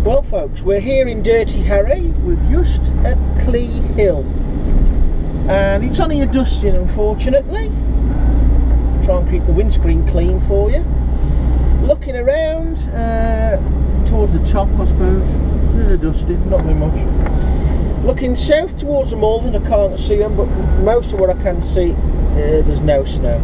Well folks, we're here in Dirty Harry. We're just at Clee Hill and it's only a dusting, unfortunately. Try and keep the windscreen clean for you. Looking around towards the top, I suppose. There's a dusting, not very much. Looking south towards the Malvern, I can't see them, but most of what I can see, there's no snow.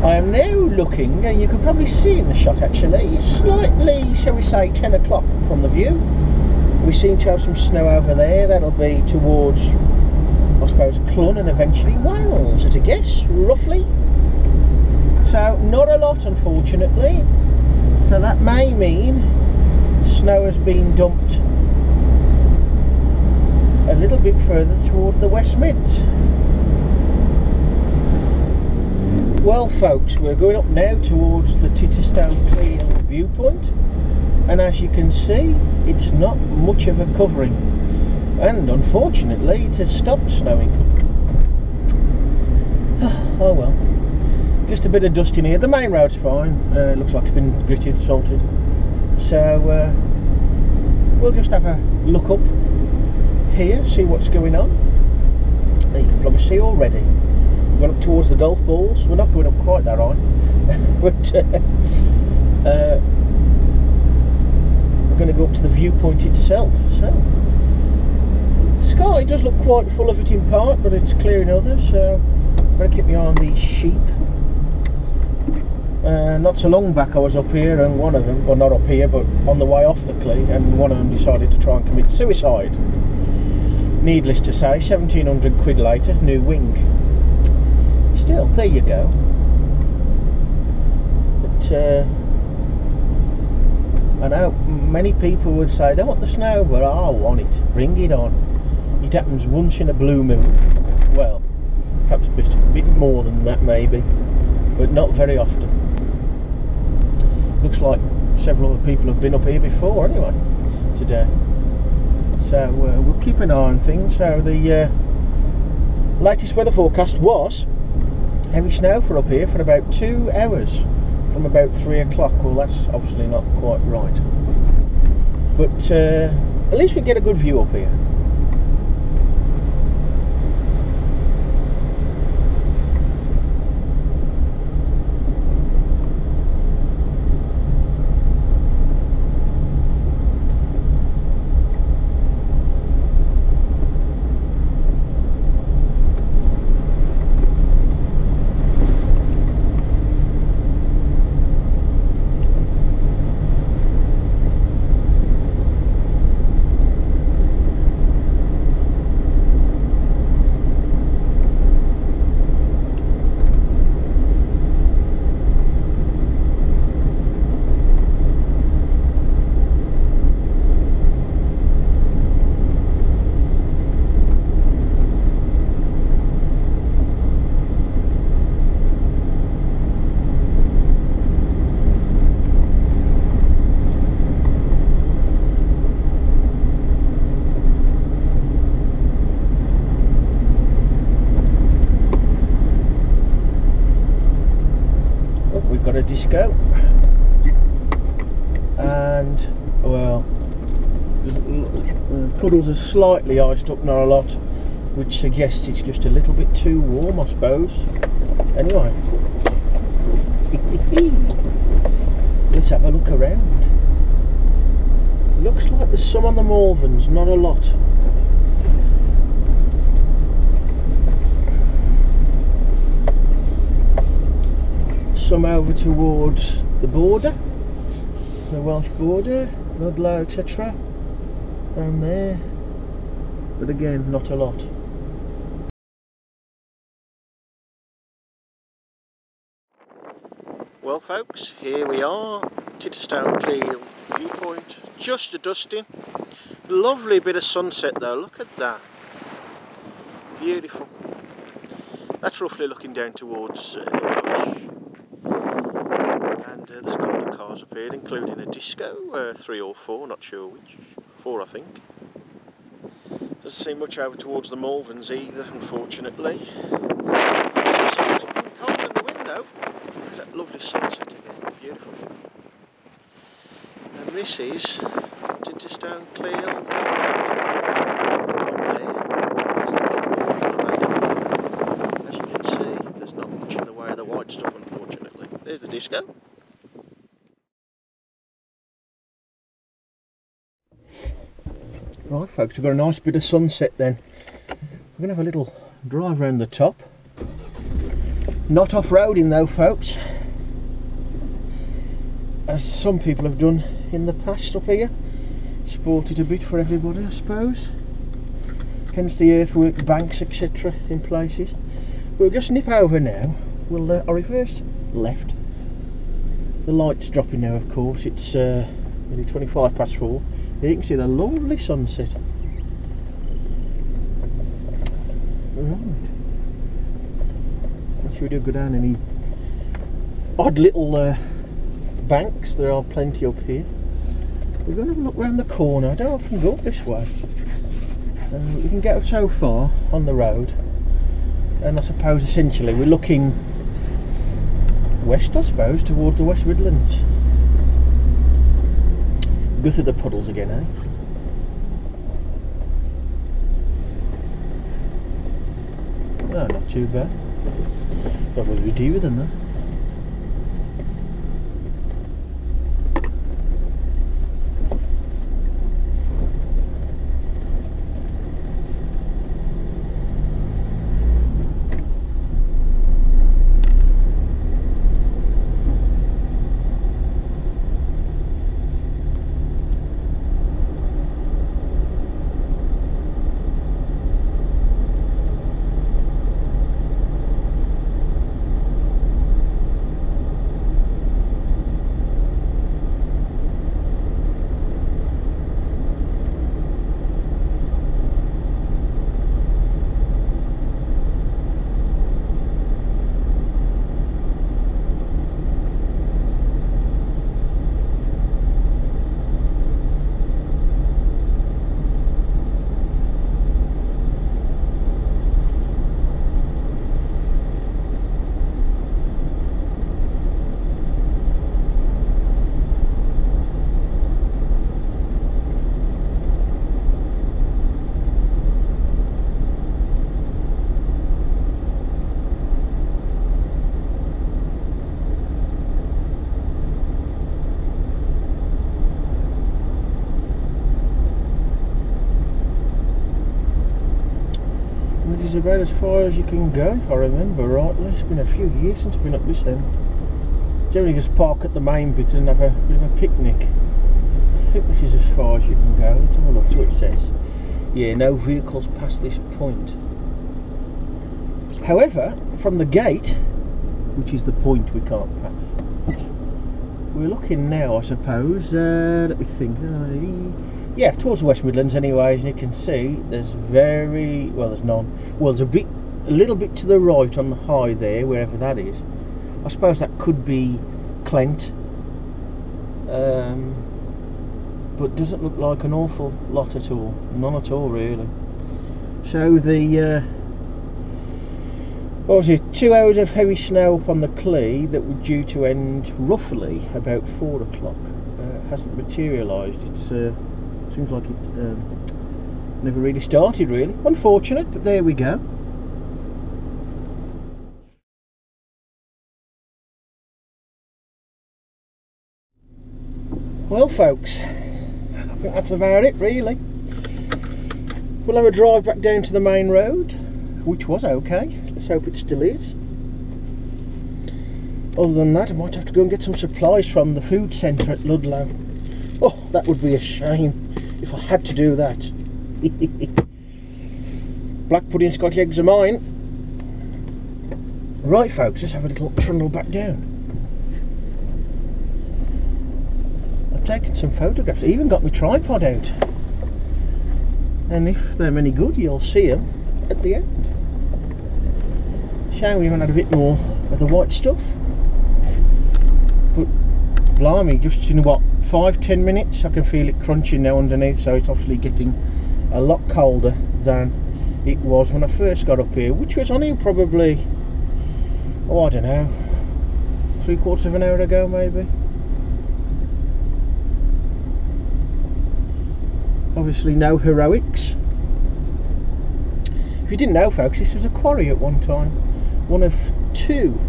I am now looking, and you can probably see in the shot actually, slightly, shall we say, 10 o'clock from the view. We seem to have some snow over there. That'll be towards, I suppose, Clun and eventually Wales, at a guess, roughly. So, not a lot, unfortunately. So that may mean snow has been dumped a little bit further towards the West Mids. Well folks, we're going up now towards the Titterstone Clee Hill viewpoint, and as you can see, it's not much of a covering, and unfortunately it has stopped snowing. Oh well, just a bit of dust in here. The main road's fine, looks like it's been gritted, salted, so we'll just have a look up here, see what's going on. You can probably see already. Going up towards the golf balls. We're not going up quite that high, but we're going to go up to the viewpoint itself. So, the sky does look quite full of it in part, but it's clear in others. So, I'm going to keep my eye on these sheep. Not so long back, I was up here, and one of them, well, not up here, but on the way off the Clee, and one of them decided to try and commit suicide. Needless to say, 1,700 quid later, new wing. Still, there you go. But I know many people would say, I don't want the snow, but I want it. Bring it on. It happens once in a blue moon. Well, perhaps a bit more than that maybe, but not very often. Looks like several other people have been up here before anyway, today. So we'll keep an eye on things. So the latest weather forecast was heavy snow for up here for about 2 hours, from about 3 o'clock. Well, that's obviously not quite right, but at least we can get a good view up here. Got a disco, and well, puddles are slightly iced up, not a lot, which suggests it's just a little bit too warm, I suppose. Anyway, let's have a look around. Looks like there's some on the Malverns, not a lot. Some over towards the border, the Welsh border, Ludlow, etc. Down there, but again, not a lot. Well folks, here we are, Titterstone Clee Hill viewpoint, just a dusting. Lovely bit of sunset though, look at that. Beautiful. That's roughly looking down towards Welsh. And there's a couple of cars up here, including a disco, 3 or 4, not sure which, 4 I think. Doesn't seem much over towards the Malverns either, unfortunately. It's flipping cold in the window. There's that lovely sunset again, beautiful. And this is Titterstone Clee Hill viewpoint. There's the golf course. As you can see, there's not much in the way of the white stuff, unfortunately. There's the disco. Right folks, we've got a nice bit of sunset then. We're going to have a little drive around the top. Not off-roading though folks, as some people have done in the past up here. Sport it a bit for everybody, I suppose. Hence the earthwork banks, etc. in places. We'll just nip over now. We'll reverse left. The light's dropping now, of course. It's nearly 4:25. There you can see the lovely sunset. Right. Make sure we don't go down any odd little banks. There are plenty up here. We're going to have a look round the corner. I don't often go up this way. We can get up so far on the road, and I suppose essentially we're looking west, I suppose, towards the West Midlands. Go through the puddles again, eh? Oh, not too bad. Not what we do with them though. Is about as far as you can go, if I remember rightly. It's been a few years since I've been up this end. Generally just park at the main bit and have a bit of a picnic. I think this is as far as you can go. Let's have a look, see what it says. Yeah, no vehicles past this point. However, from the gate, which is the point we can't pass, we're looking now, I suppose, let me think. Yeah, towards the West Midlands anyways, and you can see there's there's none. Well, there's a little bit to the right on the high there, wherever that is. I suppose that could be Clent, but doesn't look like an awful lot at all. None at all, really. So the what was it? 2 hours of heavy snow up on the Clee that were due to end roughly about 4 o'clock hasn't materialised. It's seems like it's never really started, really. Unfortunate, but there we go. Well folks, I think that's about it really. We'll have a drive back down to the main road, which was okay. Let's hope it still is. Other than that, I might have to go and get some supplies from the food centre at Ludlow. Oh, that would be a shame if I had to do that. Black pudding Scotch eggs are mine. Right folks, let's have a little trundle back down. I've taken some photographs, I even got my tripod out. And if they're any good, you'll see them at the end. Shame we haven't had a bit more of the white stuff. But blimey, just in what, 5-10 minutes I can feel it crunching now underneath, so it's obviously getting a lot colder than it was when I first got up here, which was only probably, oh I don't know, 3/4 of an hour ago maybe. Obviously no heroics. If you didn't know, folks, this was a quarry at one time. One of two.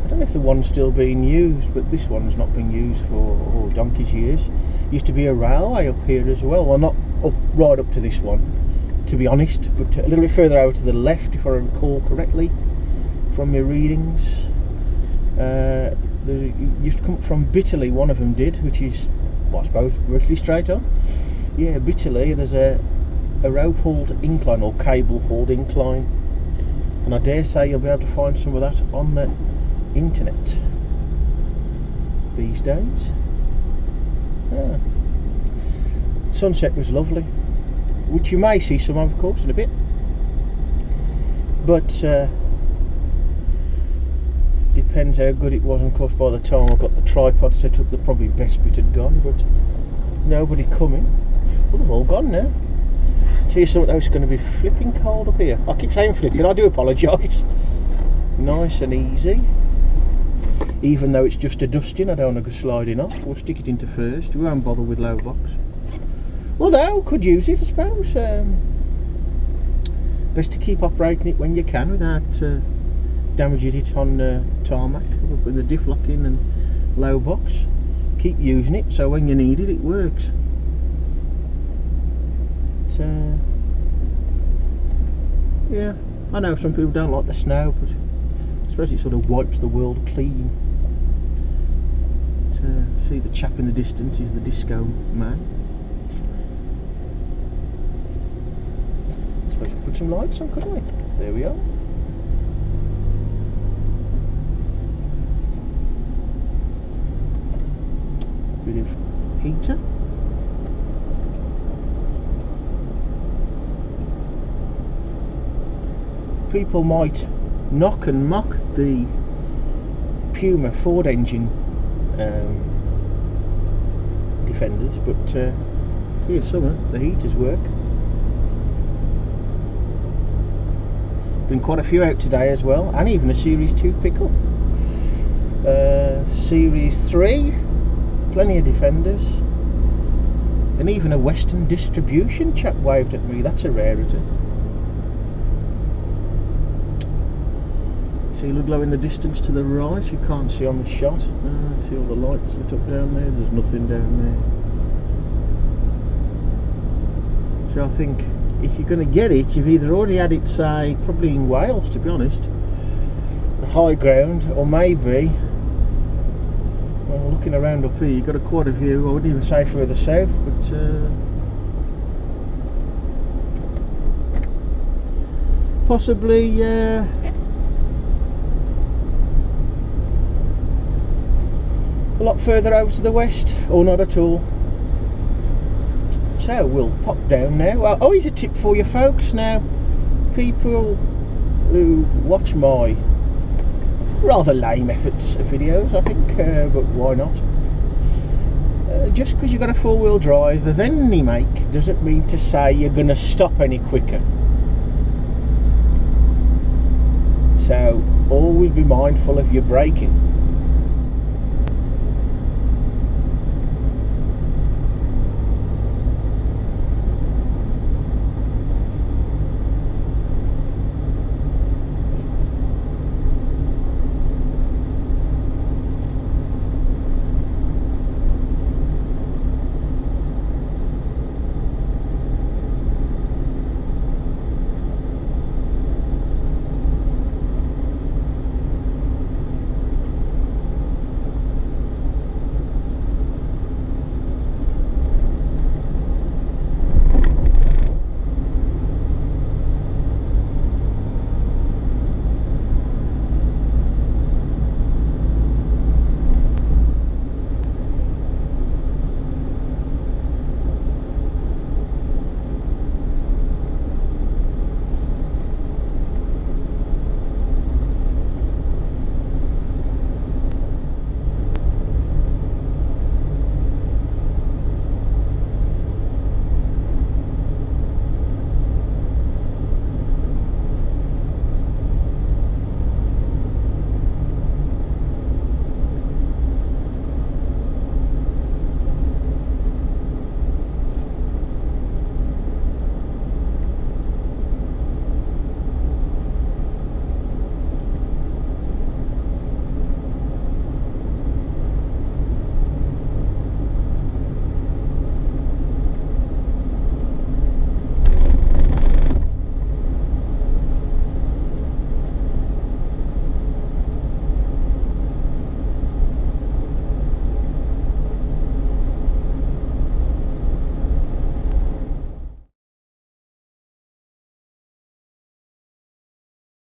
I don't know if the one's still being used, but this one's not been used for donkey's years. Used to be a railway up here as well. Well, not up, right up to this one, to be honest, but a little bit further over to the left, if I recall correctly from my readings. They used to come from Bitterley, one of them did, which is, well, I suppose, roughly straight on. Yeah, Bitterley, there's a rope-hauled incline, or cable-hauled incline, and I dare say you'll be able to find some of that on the internet these days. Yeah. Sunset was lovely, which you may see some of course in a bit, but depends how good it was. And of course by the time I got the tripod set up, the probably best bit had gone, but nobody coming. Well, they've all gone now. Tell you something, it's going to be flipping cold up here. I keep saying flipping, I do apologise. Nice and easy. Even though it's just a dusting, I don't want to go sliding off. We'll stick it into first. We won't bother with low box. Although, could use it, I suppose. Best to keep operating it when you can without damaging it on tarmac, with the diff lock in and low box. Keep using it so when you need it, it works. Yeah, I know some people don't like the snow, but I suppose it sort of wipes the world clean. See the chap in the distance is the disco man. I suppose we'll put some lights on, couldn't we? There we are. Bit of heater. People might knock and mock the Puma Ford engine Defenders, but here's summer, the heaters work. Been quite a few out today as well, and even a Series 2 pickup. Series 3, plenty of Defenders, and even a Western Distribution chap waved at me. That's a rarity. See Ludlow in the distance to the right, you can't see on the shot. See all the lights lit up down there, there's nothing down there. So I think if you're going to get it, you've either already had it, say, probably in Wales, to be honest, the high ground, or maybe, well, looking around up here, you've got a quite a view. I wouldn't even say further south, but possibly a lot further over to the west, or not at all. So we'll pop down now. Oh, here's a tip for you folks. Now, people who watch my rather lame efforts of videos, I think, but why not? Just because you've got a four-wheel drive of any make doesn't mean to say you're going to stop any quicker. So always be mindful of your braking.